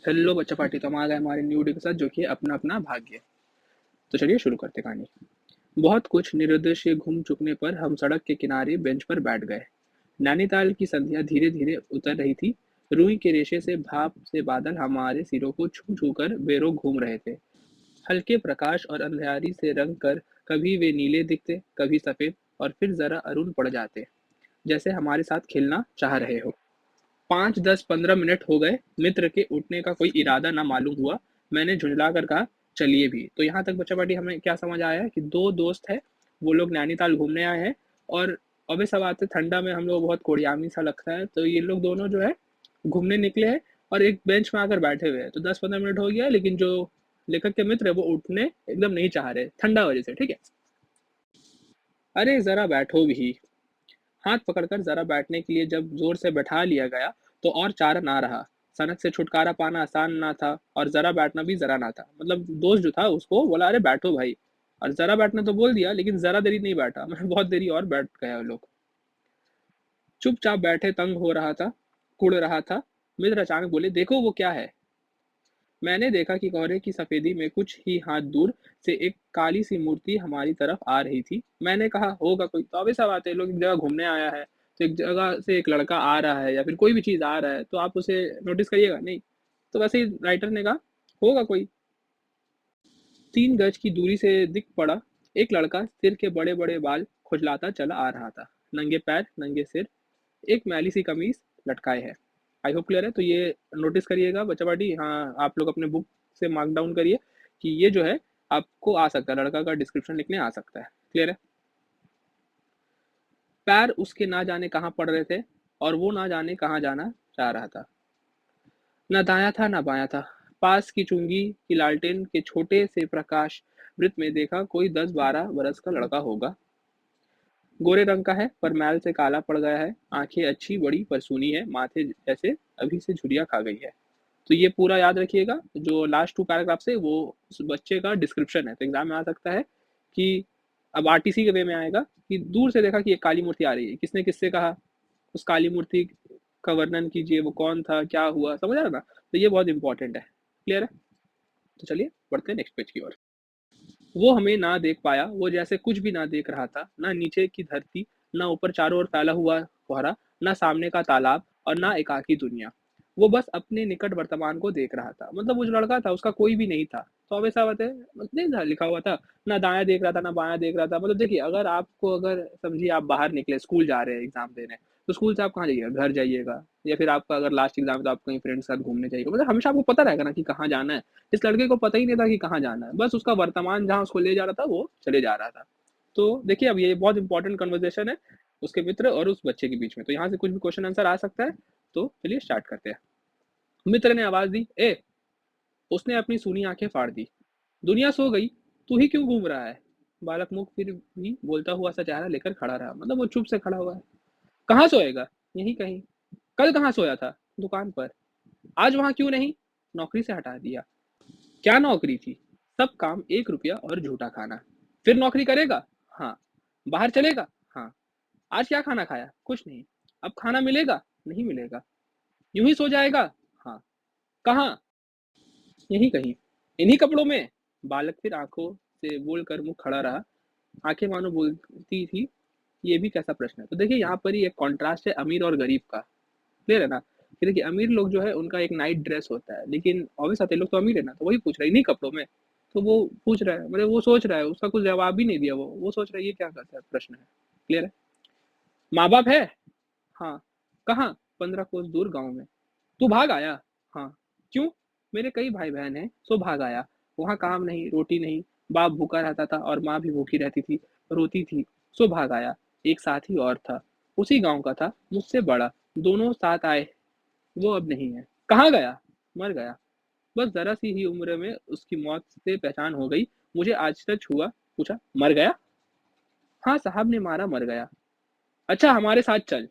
Hello बच्चा party, तो हम आ गए हमारे न्यू डे के साथ, जो कि है अपना अपना भाग्य। तो चलिए शुरू करते कहानी। बहुत कुछ निरुद्देश्य घूम चुकने पर हम सड़क के किनारे बेंच पर बैठ गए। नैनीताल की संध्या धीरे धीरे उतर रही थी। रुई के रेशे से भाप से बादल हमारे सिरों को छू छू कर बेरों घूम रहे थे। हल्के प्रकाश और अंधियारी से रंग कर कभी वे नीले दिखते, कभी सफेद, और फिर जरा अरुण पड़ जाते, जैसे हमारे साथ खेलना चाह रहे हो। 5, 10, 15 मिनट हो गए। मित्र के उठने का कोई इरादा न मालूम हुआ। मैंने झुंझलाकर कहा, चलिए भी। तो यहाँ तक बच्चा पार्टी हमें क्या समझ आया है कि दो दोस्त है, वो लोग नैनीताल घूमने आए हैं। और अबे सब आते ठंडा में हम लोग बहुत कोड़ियामी सा लगता है, तो ये लोग दोनों जो है घूमने निकले हैं और एक बेंच में आकर बैठे हुए हैं। तो 10, 15 मिनट हो गया है, लेकिन जो लेखक के मित्र है वो उठने एकदम नहीं चाह रहे, ठंडा वजह से। ठीक है, अरे जरा बैठो भी। हाथ पकड़कर जरा बैठने के लिए जब जोर से बैठा लिया गया, तो और चारा ना रहा। सनक से छुटकारा पाना आसान ना था, और जरा बैठना भी जरा ना था। मतलब दोस्त जो था उसको बोला, अरे बैठो भाई। और जरा बैठना तो बोल दिया, लेकिन जरा देरी नहीं बैठा। मतलब बहुत देरी और बैठ गया वो लोग। चुपचाप बैठे, तंग हो रहा था, कुड़ रहा था। मित्र अचानक बोले, देखो वो क्या है। मैंने देखा कि कोहरे की सफेदी में कुछ ही हाथ दूर से एक काली सी मूर्ति हमारी तरफ आ रही थी। मैंने कहा, होगा कोई। तो अब ऐसा बात है, लोग एक जगह घूमने आया है, तो एक जगह से एक लड़का आ रहा है या फिर कोई भी चीज आ रहा है, तो आप उसे नोटिस करिएगा नहीं। तो वैसे ही राइटर ने कहा, होगा कोई। 3 गज की दूरी से दिख पड़ा एक लड़का, सिर के बड़े बड़े बाल खुजलाता चला आ रहा था। नंगे पैर, नंगे सिर, एक मैली सी कमीज लटकाए है। आई होप क्लियर है। तो ये नोटिस करिएगा बच्चा पार्टी, हाँ आप लोग अपने बुक से मार्क डाउन करिए कि ये जो है आपको आ सकता है, लड़का का डिस्क्रिप्शन लिखने आ सकता है। क्लियर है। पैर उसके ना जाने कहाँ पड़ रहे थे, और वो ना जाने कहाँ जाना चाह रहा था। न दाया था न बायां था। पास की चुंगी की लालटेन के छोटे से प्रकाश वृत्त में देखा, कोई 10, 12 बरस का लड़का होगा। गोरे रंग का है, पर मैल से काला पड़ गया है। आंखें अच्छी बड़ी पर सूनी है, माथे जैसे अभी से झुर्रियाँ खा गई है। तो ये पूरा याद रखिएगा, जो लास्ट 2 पैराग्राफ से वो उस बच्चे का डिस्क्रिप्शन है। तो एग्जाम में आ सकता है कि अब आरटीसी के वे में आएगा कि दूर से देखा कि एक काली मूर्ति आ रही है, किसने किससे कहा, उस काली मूर्ति का वर्णन कीजिए, वो कौन था, क्या हुआ, समझ आ रहा ना। तो ये बहुत इंपॉर्टेंट है। क्लियर है। तो चलिए बढ़ते हैं नेक्स्ट पेज की ओर। वो हमें ना देख पाया, वो जैसे कुछ भी ना देख रहा था, ना नीचे की धरती, ना ऊपर चारों ओर फैला हुआ कोहरा, ना सामने का तालाब, और ना एकाकी दुनिया। वो बस अपने निकट वर्तमान को देख रहा था। मतलब वो जो लड़का था उसका कोई भी नहीं था। तो अब ऐसा बात है, नहीं था लिखा हुआ था, ना दायां देख रहा था ना बायां देख रहा था। मतलब देखिए, अगर आपको, अगर समझिए आप बाहर निकले, स्कूल जा रहे हैं एग्जाम देने, तो स्कूल से आप कहाँ जाइएगा, घर जाइएगा, या फिर आपका अगर लास्ट एग्जाम है तो आप कहीं फ्रेंड्स के साथ घूमने जाइएगा। मतलब हमेशा आपको पता रहेगा ना कि कहाँ जाना है। इस लड़के को पता ही नहीं था कि कहाँ जाना है, बस उसका वर्तमान जहाँ उसको ले जा रहा था वो चले जा रहा था। तो देखिए, अब ये बहुत इंपॉर्टेंट कन्वर्सेशन है उसके मित्र और उस बच्चे के बीच में। तो यहाँ से कुछ भी क्वेश्चन आंसर आ सकता है। तो चलिए स्टार्ट करते हैं। मित्र ने आवाज दी, ए। उसने अपनी सूनी आंखें फाड़ दी। दुनिया सो गई, तू ही क्यों घूम रहा है। बालक मुख फिर भी बोलता हुआ सा चेहरा लेकर खड़ा रहा। मतलब वो चुप से खड़ा हुआ है। कहाँ सोएगा, यहीं कहीं। कल कहाँ सोया था, दुकान पर। आज वहां क्यों नहीं, नौकरी से हटा दिया। क्या नौकरी थी, सब काम 1 रुपया और झूठा खाना। फिर नौकरी करेगा, हाँ। बाहर चलेगा, हाँ। आज क्या खाना खाया, कुछ नहीं। अब खाना मिलेगा, नहीं मिलेगा। यूं ही सो जाएगा, हाँ। कहाँ, यहीं कहीं। इन्हीं कपड़ों में। बालक फिर आंखों से बोलकर मुंह खड़ा रहा। आंखें मानो बोलती थी, ये भी कैसा प्रश्न है। तो देखिए यहाँ पर ही एक कॉन्ट्रास्ट है अमीर और गरीब का। क्लियर है ना। कि देखिए अमीर लोग जो है उनका एक नाइट ड्रेस होता है, लेकिन ऑब्वियस आते लोग तो अमीर है ना, तो वही पूछ रहा है इन्हीं कपड़ों में। तो वो पूछ रहा है, मतलब वो सोच रहा है, उसका कुछ जवाब भी नहीं दिया। वो सोच रहा है ये क्या करता है, प्रश्न है। क्लियर है। माँ बाप है, हाँ। कहाँ, 15 कोस दूर गांव में। तू भाग आया, हाँ। क्यों, मेरे कई भाई बहन हैं, सो भाग आया। वहाँ काम नहीं, रोटी नहीं। बाप भूखा रहता था और माँ भी भूखी रहती थी, रोती थी। सो भाग आया। एक साथी और था, उसी गांव का था, मुझसे बड़ा। दोनों साथ आए। वो अब नहीं है। कहाँ गया, मर गया। बस जरा सी ही उम्र में उसकी मौत से पहचान हो गई। मुझे आज तक हुआ। पूछा, मर गया। हाँ साहब ने मारा, मर गया। अच्छा हमारे साथ चल।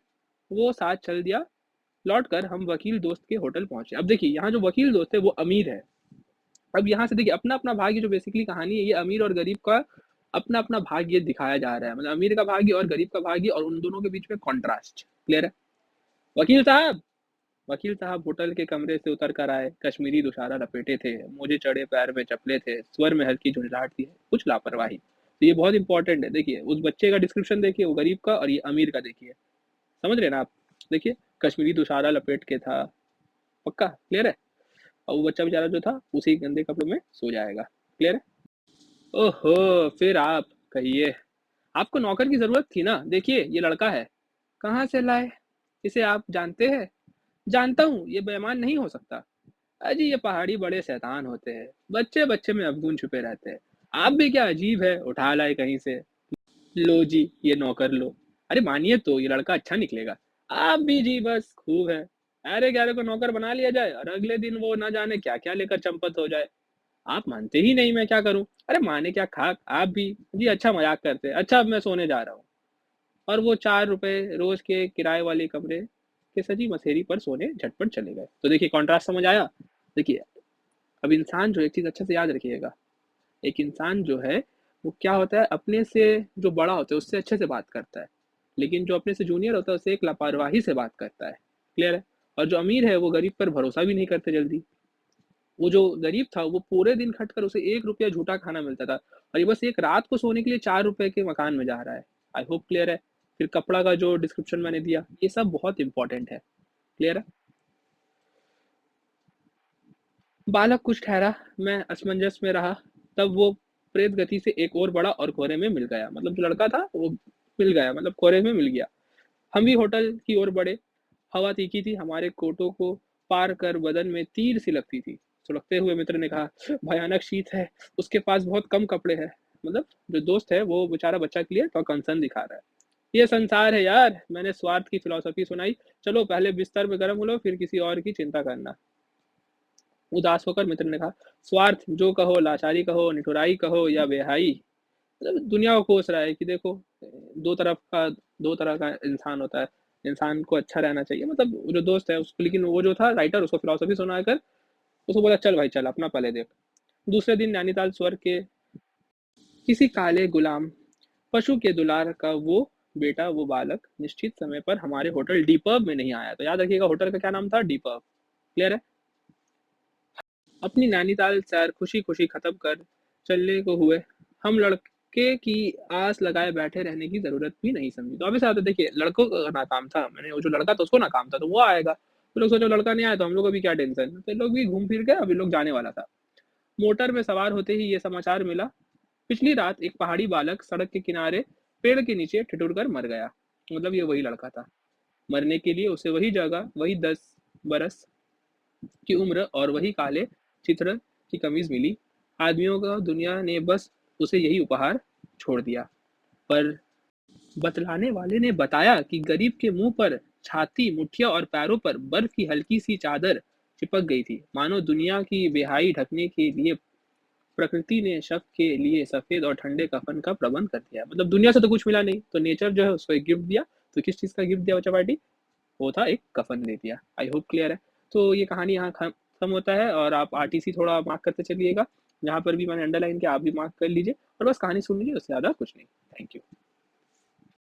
वो साथ चल दिया। लौट कर हम वकील दोस्त के होटल पहुंचे। अब देखिए यहाँ जो वकील दोस्त है वो अमीर है। अब यहाँ से देखिए अपना अपना भाग्य, जो बेसिकली कहानी है, ये अमीर और गरीब का अपना अपना भाग्य दिखाया जा रहा है। मतलब अमीर का भाग्य और गरीब का भाग्य, और उन दोनों के बीच में कॉन्ट्रास्ट। क्लियर है। वकील साहब, वकील साहब होटल के कमरे से उतर कर आए, कश्मीरी दुशारा लपेटे थे, मोजे चढ़े पैर में चप्पलें थे, स्वर में हल्की झुंझलाहट थी, कुछ लापरवाही। तो ये बहुत इंपॉर्टेंट है, देखिए उस बच्चे का डिस्क्रिप्शन देखिए, वो गरीब का और ये अमीर का देखिए, समझ रहे हैं ना आप? देखिए, कश्मीरी दुशारा लपेट के था, पक्का क्लियर है? और वो बच्चा बेचारा जो था उसी गंदे कपड़ों में सो जाएगा, क्लियर है? ओहो! फिर आप कहिए, आपको नौकर की ज़रूरत थी ना? देखिए ये लड़का है। कहाँ से लाए? इसे आप जानते हैं? जानता हूँ, ये बेईमान नहीं हो सकता। अजी ये पहाड़ी बड़े शैतान होते हैं, बच्चे-बच्चे में अवगुण छुपे रहते हैं। आप भी क्या अजीब है, उठा लाए कहीं से। लो जी, ये नौकर लो। अरे मानिए तो, ये लड़का अच्छा निकलेगा। आप भी जी बस खूब है। अरे-गैरे को नौकर बना लिया जाए और अगले दिन वो ना जाने क्या-क्या लेकर चंपत हो जाए। आप मानते ही नहीं, मैं क्या करूँ? अरे माने क्या खाक, आप भी। जी अच्छा मज़ाक करते हैं। अच्छा अब मैं सोने जा रहा हूँ। और वो ₹4 रोज़ के किराए वाले कमरे के सजी मसेरी पर सोने झटपट चले गए। तो देखिए कॉन्ट्रास्ट समझ आया? देखिए, अब इंसान जो एक चीज़ अच्छे से याद रखिएगा, एक इंसान जो है, वो क्या होता है अपने से जो बड़ा होता है उससे अच्छे से बात करता है। लेकिन जो अपने से जूनियर होता है उससे एक लापरवाही से बात करता है। क्लियर है? और जो अमीर है वो गरीब पर भरोसा भी नहीं करते जल्दी। वो जो गरीब था वो पूरे दिन खटकर उसे ₹1 झूठा खाना मिलता था और ये बस एक रात को सोने के लिए ₹4 के मकान में जा रहा है। आई होप क्लियर है? फिर कपड़ा का जो डिस्क्रिप्शन मैंने दिया, ये सब बहुत इम्पोर्टेंट है। क्लियर है? बालक कुछ ठहरा, मैं असमंजस में रहा, तब वो प्रेत गति से एक और बढ़ा और कोहरे में मिल गया। मतलब जो लड़का था वो मिल गया, मतलब कोहरे में मिल गया। हम भी होटल की ओर बढ़े। हवा तीखी थी, हमारे कोटों को पार कर बदन में तीर सी लगती थी। सुलगते हुए मित्र ने कहा, भयानक शीत है, उसके पास बहुत कम कपड़े हैं। मतलब जो दोस्त है वो बेचारा बच्चा के लिए थोड़ा कंसर्न दिखा रहा है। ये संसार है यार, मैंने स्वार्थ की फिलॉसफी सुनाई। चलो पहले बिस्तर में गर्म हो लो, फिर किसी और की चिंता करना। उदास होकर मित्र ने कहा, स्वार्थ जो कहो, लाचारी कहो, निठुराई कहो या बेहाई, मतलब दुनिया को कोस रहा है कि देखो, दो तरफ का दो तरह का इंसान होता है। इंसान को अच्छा रहना चाहिए, मतलब जो दोस्त है उसको, लेकिन वो जो था राइटर उसको फिलॉसफी सुनाकर उसको बोला, चल भाई चल अपना पले देख। दूसरे दिन नैनीताल स्वर्ग के किसी काले गुलाम पशु के दुलार का वो बेटा, वो बालक निश्चित समय पर हमारे होटल डीपर्ब में नहीं आया। तो याद रखिएगा होटल का क्या नाम था? डीपर्ब। क्लियर है? अपनी नैनीताल सैर खुशी-खुशी खत्म कर चलने को हुए, हम लड़के की आस लगाए बैठे रहने की ज़रूरत भी नहीं समझी। तो अब ऐसा होता है, देखिए लड़कों का नाकाम था, मैंने वो जो लड़का था उसको नाकाम था, तो वो आएगा। तो लोग सोचे लड़का नहीं आया तो हम लोग को भी क्या टेंशन, तो लोग भी घूम फिर के अभी लोग जाने वाला था। मोटर में सवार होते ही ये समाचार मिला, पिछली रात एक पहाड़ी बालक सड़क के किनारे पेड़ के नीचे ठिठुर कर मर गया। मतलब ये वही लड़का था। मरने के लिए उसे वही जगह, वही 10 बरस की उम्र और वही काले चित्र की कमीज मिली। आदमियों का दुनिया ने बस उसे यही उपहार छोड़ दिया। पर बतलाने वाले ने बताया कि गरीब के मुंह पर, छाती, मुठिया और पैरों पर बर्फ की हल्की सी चादर चिपक गई थी, मानो दुनिया की बेहाई ढकने के लिए प्रकृति ने शव के लिए सफेद और ठंडे कफन का प्रबंध कर दिया। मतलब दुनिया से तो कुछ मिला नहीं, तो नेचर जो है उसको एक गिफ्ट दिया। तो किस चीज का गिफ्ट दिया बच्चा पार्टी? वो था एक कफ़न दे दिया। आई होप क्लियर है। तो ये कहानी यहाँ खत्म होता है और आप आरटीसी थोड़ा मार्क करते चलिएगा। जहाँ पर भी मैंने अंडरलाइन किया आप भी मार्क कर लीजिए और बस कहानी सुन लीजिए, उससे ज़्यादा कुछ नहीं। Thank you.